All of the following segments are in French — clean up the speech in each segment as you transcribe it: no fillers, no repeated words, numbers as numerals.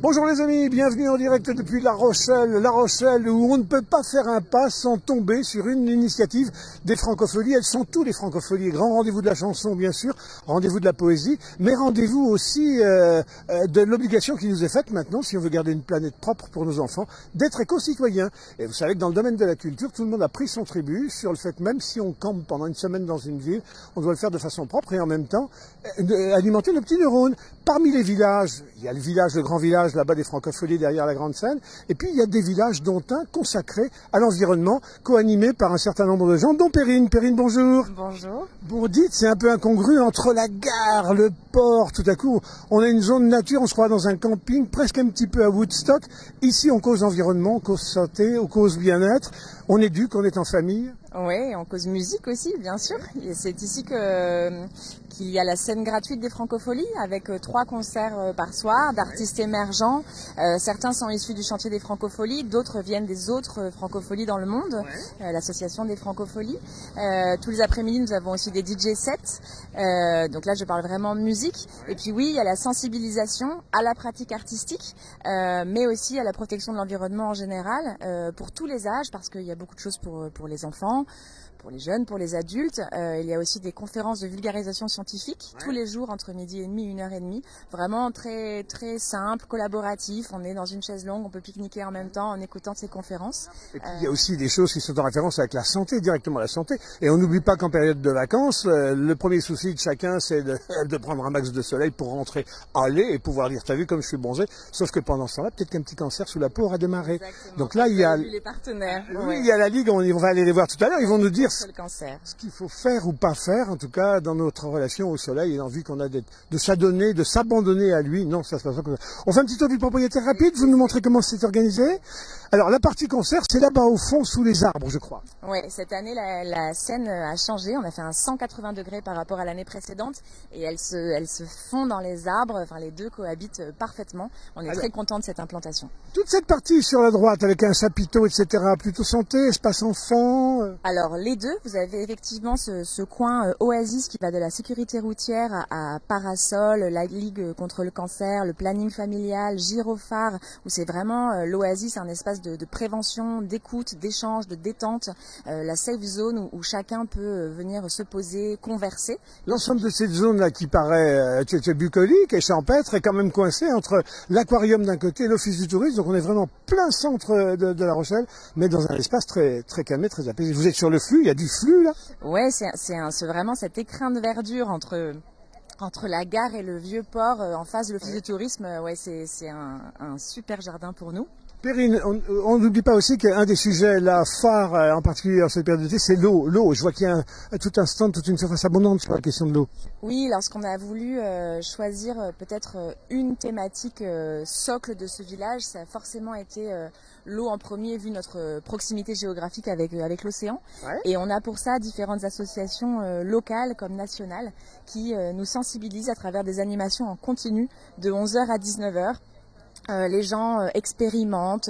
Bonjour les amis, bienvenue en direct depuis La Rochelle où on ne peut pas faire un pas sans tomber sur une initiative des Francopholies. Elles sont tous les Francopholies, grand rendez-vous de la chanson bien sûr, rendez-vous de la poésie, mais rendez-vous aussi de l'obligation qui nous est faite maintenant, si on veut garder une planète propre pour nos enfants, d'être éco-citoyens. Et vous savez que dans le domaine de la culture, tout le monde a pris son tribut sur le fait, même si on campe pendant une semaine dans une ville, on doit le faire de façon propre et en même temps alimenter nos petits neurones. Parmi les villages, il y a le grand village là-bas des Francopholies derrière la grande scène, et puis il y a des villages dont un consacré à l'environnement, co-animé par un certain nombre de gens, dont Perrine. Perrine, bonjour. Bonjour. Bon, dites, c'est un peu incongru entre la gare, le port, tout à coup, on a une zone nature, on se croit dans un camping, presque un petit peu à Woodstock. Ici, on cause environnement, on cause santé, on cause bien-être, on éduque, on est en famille. Oui, on cause musique aussi, bien sûr. Et c'est ici qu'il y a la scène gratuite des Francopholies avec 3 concerts par soir d'artistes émergents. Certains sont issus du chantier des Francopholies, d'autres viennent des autres Francopholies dans le monde, l'association des Francopholies. Tous les après-midi, nous avons aussi des DJ sets. Donc là, je parle vraiment de musique. Et puis oui, il y a la sensibilisation à la pratique artistique, mais aussi à la protection de l'environnement en général, pour tous les âges, parce qu'il y a beaucoup de choses pour les enfants, pour les jeunes, pour les adultes. Il y a aussi des conférences de vulgarisation scientifique tous les jours entre midi et demi, 1h30. Vraiment très très simple, collaboratif. On est dans une chaise longue, on peut pique-niquer en même temps en écoutant ces conférences. Et puis il y a aussi des choses qui sont en référence avec la santé, directement la santé. Et on n'oublie pas qu'en période de vacances, le premier souci de chacun, c'est de prendre un max de soleil pour rentrer, aller et pouvoir dire, t'as vu comme je suis bronzé. Sauf que pendant ce temps-là, peut-être qu'un petit cancer sous la peau aura démarré. Exactement. Donc là, il y a les partenaires. Oui, il y a la Ligue, on va aller les voir tout à l'heure, ils vont nous dire le cancer. Ce qu'il faut faire ou pas faire, en tout cas, dans notre relation au soleil et l'envie qu'on a de s'adonner, de s'abandonner à lui. Non, ça se passe pas comme ça. On fait un petit tour du propriétaire rapide, vous nous montrez comment c'est organisé. Alors, la partie concert, c'est là-bas au fond, sous les arbres, je crois. Oui, cette année, la scène a changé. On a fait un 180 degrés par rapport à l'année précédente et elle se fond dans les arbres. Enfin, les deux cohabitent parfaitement. On est très content de cette implantation. Toute cette partie sur la droite, avec un chapiteau, etc., plutôt santé, espace enfant. Alors, les deux, vous avez effectivement ce coin Oasis qui va de la sécurité routière à Parasol, la Ligue contre le cancer, le planning familial, Gyrophare, où c'est vraiment l'Oasis, un espace de prévention, d'écoute, d'échange, de détente, la safe zone où chacun peut venir se poser, converser. L'ensemble de cette zone-là qui paraît bucolique et champêtre est quand même coincé entre l'aquarium d'un côté et l'office du tourisme. Donc on est vraiment plein centre de La Rochelle, mais dans un espace très, très calmé, très apaisé. Vous êtes sur le flux, il y a du flux là? Ouais, c'est vraiment cet écrin de verdure entre la gare et le vieux port en face de l'office de tourisme. Ouais, c'est un super jardin pour nous. Perrine, on n'oublie pas aussi qu'un des sujets là, phares, en particulier en cette période d'été, c'est l'eau. L'eau, je vois qu'il y a tout un stand, toute une surface abondante sur la question de l'eau. Oui, lorsqu'on a voulu choisir peut-être une thématique socle de ce village, ça a forcément été l'eau en premier, vu notre proximité géographique avec l'océan. Ouais. Et on a pour ça différentes associations locales comme nationales qui nous sensibilisent à travers des animations en continu de 11h à 19h. Les gens expérimentent,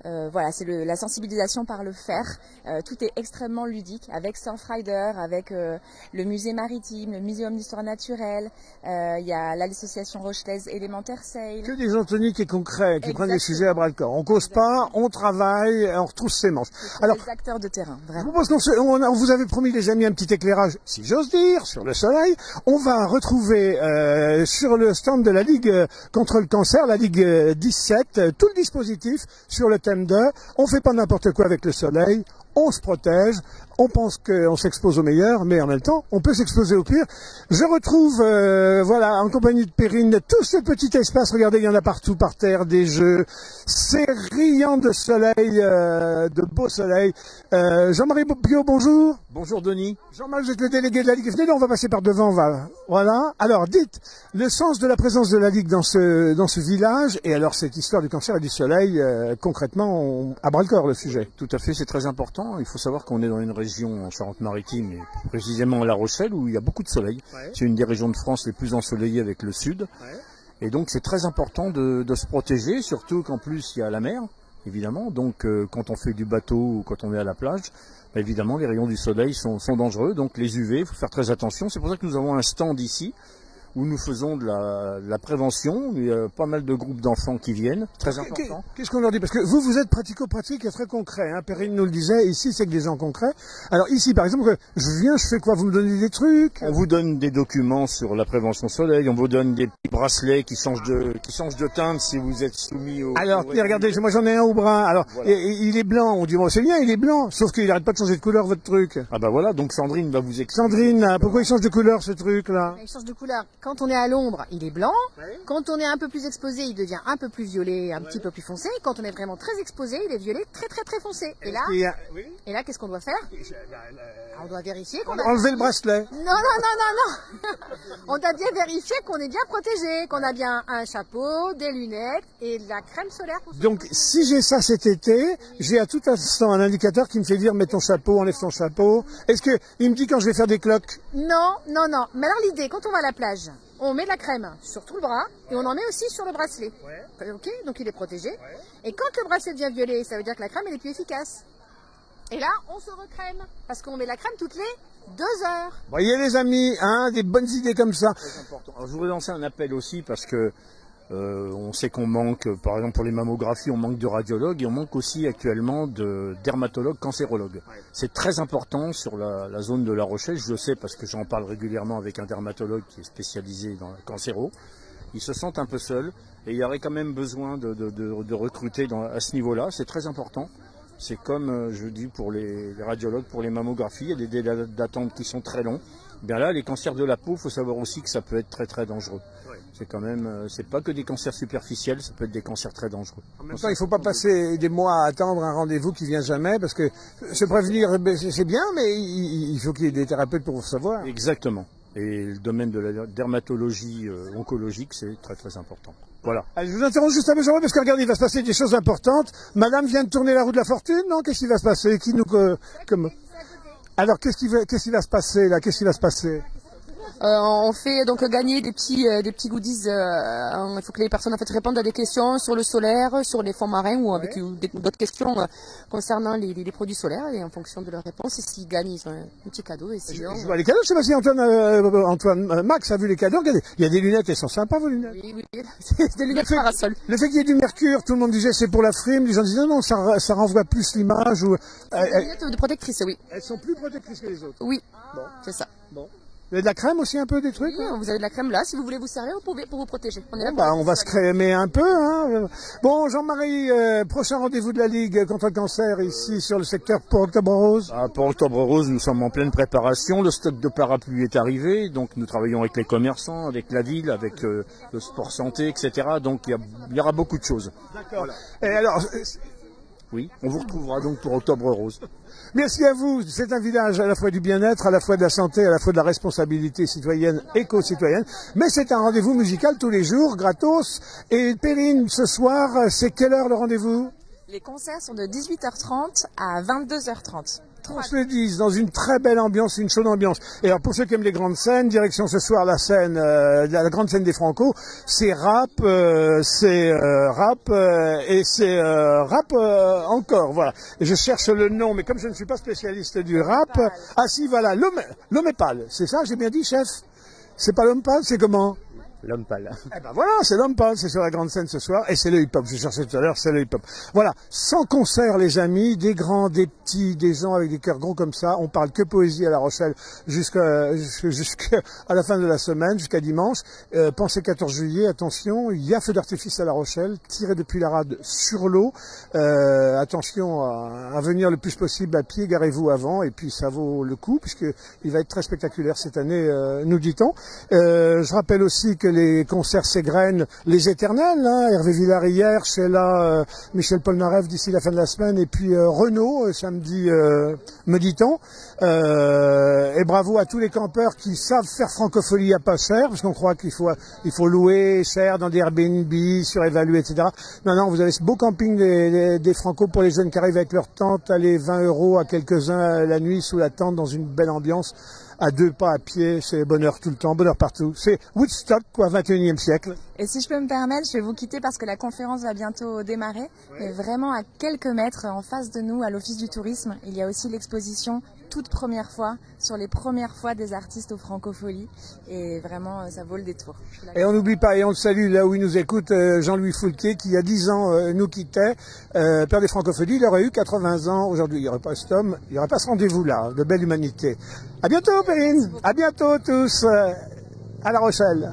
voilà, c'est la sensibilisation par le faire. Tout est extrêmement ludique, avec Surfrider, avec le musée maritime, le muséum d'histoire naturelle. Il y a l'association rochelaise Élémentaire Sail. Que des gens toniques et concrets qui prennent les sujets à bras le corps. On cause pas, on travaille, on retrousse ses manches. Alors, des acteurs de terrain, vraiment. Je propose on vous avait promis les amis un petit éclairage, si j'ose dire, sur le soleil. On va retrouver sur le stand de la Ligue contre le cancer, la Ligue 17, tout le dispositif sur le thème de on fait pas n'importe quoi avec le soleil, on se protège, on pense qu'on s'expose au meilleur, mais en même temps, on peut s'exposer au pire. Je retrouve, voilà, en compagnie de Perrine, tout ce petit espace. Regardez, il y en a partout par terre, des jeux. C'est riant de soleil, de beau soleil. Jean-Marie Bio, bonjour. Bonjour Denis. Jean-Marie, vous êtes le délégué de la Ligue. Venez là, on va passer par devant. Voilà. Alors, dites, le sens de la présence de la Ligue dans ce village, et alors cette histoire du cancer et du soleil, concrètement, à bras-le-corps le sujet. Tout à fait, c'est très important. Il faut savoir qu'on est dans une région en Charente-Maritime, et précisément à La Rochelle, où il y a beaucoup de soleil. Ouais. C'est une des régions de France les plus ensoleillées avec le sud. Ouais. Et donc c'est très important de se protéger, surtout qu'en plus il y a la mer, évidemment. Donc quand on fait du bateau ou quand on est à la plage, bah, évidemment les rayons du soleil sont dangereux. Donc les UV, il faut faire très attention. C'est pour ça que nous avons un stand ici, où nous faisons de la prévention. Il y a pas mal de groupes d'enfants qui viennent, très important. Qu'est-ce qu'on leur dit? Parce que vous êtes pratico-pratique et très concret. Hein. Perrine nous le disait, ici c'est que des gens concrets. Alors ici par exemple, je viens, je fais quoi? Vous me donnez des trucs? On vous donne des documents sur la prévention soleil, on vous donne des petits bracelets qui changent de teinte si vous êtes soumis au... Alors regardez, moi j'en ai un au brun, alors voilà. Et il est blanc, on dit bon c'est bien, il est blanc, sauf qu'il n'arrête pas de changer de couleur votre truc. Ah bah voilà, donc Sandrine va vous expliquer. Sandrine, pourquoi il change de couleur ce truc là? Il change de couleur. Quand on est à l'ombre, il est blanc. Quand on est un peu plus exposé, il devient un peu plus violet, un petit peu plus foncé. Quand on est vraiment très exposé, il est violet très très très foncé. Et là, qu'est-ce qu'on doit faire? On doit vérifier qu'on a... Enlever le bracelet. Non. On doit bien vérifier qu'on est bien protégé, qu'on a bien un chapeau, des lunettes et de la crème solaire. Donc si j'ai ça cet été, j'ai à tout instant un indicateur qui me fait dire mets ton chapeau, enlève ton chapeau. Est-ce que il me dit quand je vais faire des cloques? Non. Mais alors l'idée, quand on va à la plage, on met de la crème sur tout le bras et on en met aussi sur le bracelet. Ok, donc il est protégé. Et quand le bracelet devient violet, ça veut dire que la crème elle est plus efficace. Et là, on se recrème parce qu'on met la crème toutes les 2 heures. Voyez les amis, hein, des bonnes idées comme ça. Très important. Alors, je voudrais lancer un appel aussi parce que on sait qu'on manque, par exemple pour les mammographies, on manque de radiologues et on manque aussi actuellement de dermatologues, cancérologues. C'est très important sur la zone de La Rochelle, je le sais parce que j'en parle régulièrement avec un dermatologue qui est spécialisé dans le cancéro. Ils se sentent un peu seuls et il y aurait quand même besoin de recruter à ce niveau-là, c'est très important. C'est comme je dis pour les radiologues, pour les mammographies, il y a des délais d'attente qui sont très longs. Bien là, les cancers de la peau, il faut savoir aussi que ça peut être très très dangereux. C'est quand même, c'est pas que des cancers superficiels, ça peut être des cancers très dangereux. En même temps, il ne faut pas passer des mois à attendre un rendez-vous qui vient jamais, parce que se prévenir, c'est bien, mais il faut qu'il y ait des thérapeutes pour savoir. Exactement. Et le domaine de la dermatologie oncologique, c'est très très important. Voilà. Allez, je vous interromps juste un peu, parce que regardez, il va se passer des choses importantes. Madame vient de tourner la roue de la fortune, non? Qu'est-ce qui va se passer? Alors, qu'est-ce qui va se passer là? Qu'est-ce qui va se passer? On fait donc gagner des petits goodies. Il faut que les personnes en fait répondent à des questions sur le solaire, sur les fonds marins ou avec d'autres questions concernant les produits solaires. Et en fonction de leurs réponses, s'ils gagnent, ils ont un petit cadeau. Et sinon, je vois les cadeaux. Je sais pas si Antoine Max a vu les cadeaux. Regardez, il y a des lunettes, elles sont sympas vos lunettes. Oui, c'est des lunettes parasol. Le fait qu'il y ait du mercure, tout le monde disait c'est pour la frime. Les gens disaient non, ça renvoie plus l'image. Des lunettes de protectrices, oui. Elles sont plus protectrices que les autres. Oui, bon. C'est ça. Bon. Vous avez de la crème aussi, un peu, des trucs? Oui, vous avez de la crème là. Si vous voulez vous servir, vous pouvez pour vous protéger. On va se crémer un peu. Hein. Bon, Jean-Marie, prochain rendez-vous de la Ligue contre le cancer ici sur le secteur pour Octobre Rose. Pour Octobre Rose, nous sommes en pleine préparation. Le stock de parapluies est arrivé. Donc nous travaillons avec les commerçants, avec la ville, avec le sport santé, etc. Donc il y aura beaucoup de choses. D'accord. Voilà. Et alors... Oui, on vous retrouvera donc pour Octobre Rose. Merci à vous. C'est un village à la fois du bien-être, à la fois de la santé, à la fois de la responsabilité citoyenne, éco-citoyenne. Mais c'est un rendez-vous musical tous les jours, gratos. Et Perrine, ce soir, c'est quelle heure le rendez-vous? Les concerts sont de 18h30 à 22h30. On se le dise, dans une très belle ambiance, une chaude ambiance. Et alors pour ceux qui aiment les grandes scènes, direction ce soir la scène, la grande scène des Franco, c'est rap, et c'est rap encore, voilà. Et je cherche le nom, mais comme je ne suis pas spécialiste du rap, ah si voilà, l'homme est pâle, c'est ça, j'ai bien dit chef? C'est pas l'homme pâle, c'est comment? L'homme pâle. Eh ben voilà, c'est l'homme pâle, c'est sur la grande scène ce soir, et c'est le hip-hop, je cherchais tout à l'heure, c'est le hip-hop. Voilà, 100 concerts les amis, des grands, des petits, des gens avec des cœurs gros comme ça, on parle que poésie à La Rochelle jusqu'à la fin de la semaine, jusqu'à dimanche. Pensez 14 juillet, attention, il y a feu d'artifice à La Rochelle, tiré depuis la rade sur l'eau, attention à venir le plus possible à pied, garez-vous avant, et puis ça vaut le coup, puisqu'il va être très spectaculaire cette année, nous dit-on. Je rappelle aussi que les concerts s'égrènent, les éternels, hein, Hervé Villard hier, Sheila, Michel Polnareff d'ici la fin de la semaine, et puis Renaud, samedi, me dit-on. Et bravo à tous les campeurs qui savent faire francophonie à pas cher, parce qu'on croit qu'il faut louer cher dans des Airbnb, surévaluer, etc. Non, vous avez ce beau camping des Franco pour les jeunes qui arrivent avec leur tente, allez, 20 € à quelques-uns la nuit sous la tente dans une belle ambiance. À 2 pas à pied, c'est bonheur tout le temps, bonheur partout. C'est Woodstock, quoi, 21e siècle. Et si je peux me permettre, je vais vous quitter parce que la conférence va bientôt démarrer. Mais vraiment à quelques mètres en face de nous, à l'Office du tourisme, il y a aussi l'exposition toute première fois, sur les premières fois des artistes aux Francopholies. Et vraiment, ça vaut le détour. Et on n'oublie pas, et on le salue là où il nous écoute, Jean-Louis Foulquier, qui il y a 10 ans nous quittait, père des Francopholies. Il aurait eu 80 ans aujourd'hui. Il n'y aurait pas cet homme, il n'y aurait pas ce rendez-vous là, de belle humanité. À bientôt, Perrine. À bientôt tous, à La Rochelle.